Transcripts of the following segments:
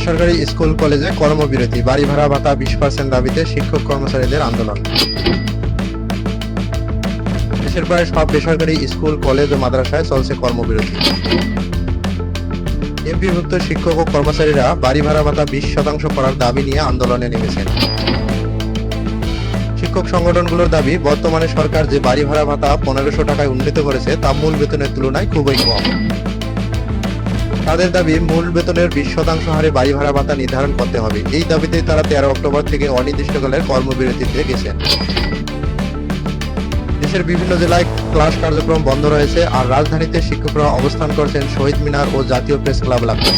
বেসরকারি স্কুল কলেজে কর্মবিরতি, বাড়ি ভাড়া ভাতা 20% দাবিতে শিক্ষক কর্মচারীদের আন্দোলন। দেশের প্রায় সব বেসরকারি স্কুল, কলেজ ও মাদ্রাসায় চলছে কর্মবিরতি। এমপিভুক্ত শিক্ষক ও কর্মচারীরা বাড়ি ভাড়া ভাতা 20% করার দাবি নিয়ে আন্দোলনে নেমেছেন। শিক্ষক সংগঠনগুলোর দাবি, বর্তমানে সরকার যে বাড়ি ভাড়া ভাতা 1500 টাকায় উন্নীত করেছে তা মূল বেতনের তুলনায় খুবই কম। তাদের দাবি, মূল বেতনের 20% হারে বাড়ি ভাড়া ভাতা নির্ধারণ করতে হবে। এই দাবিতেই তারা 13 অক্টোবর থেকে অনির্দিষ্টকালের কর্মবিরতিতে গেছেন। দেশের বিভিন্ন জেলায় ক্লাস কার্যক্রম বন্ধ রয়েছে, আর রাজধানীতে শিক্ষকরা অবস্থান করছেন শহীদ মিনার ও জাতীয় প্রেস ক্লাব এলাকায়।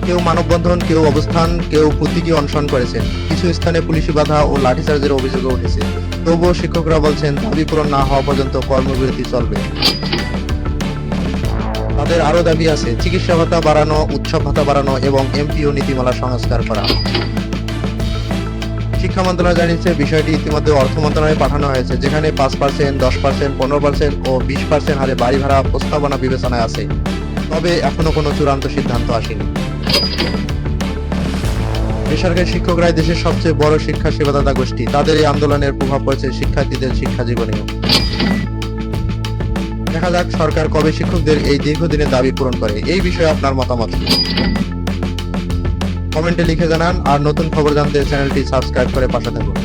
কেউ মানববন্ধন, কেউ অবস্থান, কেউ প্রতীকী অনশন করেছেন। কিছু স্থানে পুলিশি বাধা ও লাঠিচার্জের অভিযোগও উঠেছে। তবুও শিক্ষকরা বলছেন, দাবি পূরণ না হওয়া পর্যন্ত কর্মবিরতি চলবে। তাদের আরো দাবি আছে, চিকিৎসা ভাতা বাড়ানো, উৎসব ভাতা বাড়ানো এবং এমপিও নীতিমালা সংস্কার করা। শিক্ষা মন্ত্রণালয় জানিয়েছে, বিষয়টি ইতিমধ্যে অর্থ মন্ত্রণালয়ে পাঠানো হয়েছে, যেখানে 5%, 10%, 15% ও 20% হারে বাড়ি ভাড়া প্রস্তাবনা বিবেচনায় আছে। তবে এখনো কোনো চূড়ান্ত সিদ্ধান্ত আসেনি। বেসরকারি শিক্ষকরাই দেশের সবচেয়ে বড় শিক্ষা সেবাদাতা গোষ্ঠী। তাদের এই আন্দোলনের প্রভাব পড়েছে শিক্ষার্থীদের শিক্ষা জীবনেও। দেখা যাক সরকার কবে শিক্ষকদের এই দীর্ঘদিনের দাবি পূরণ করে। এই বিষয়ে আপনার মতামত কি? কমেন্টে লিখে জানান। আর নতুন খবর জানতে চ্যানেলটি সাবস্ক্রাইব করে পাশে থাকুন।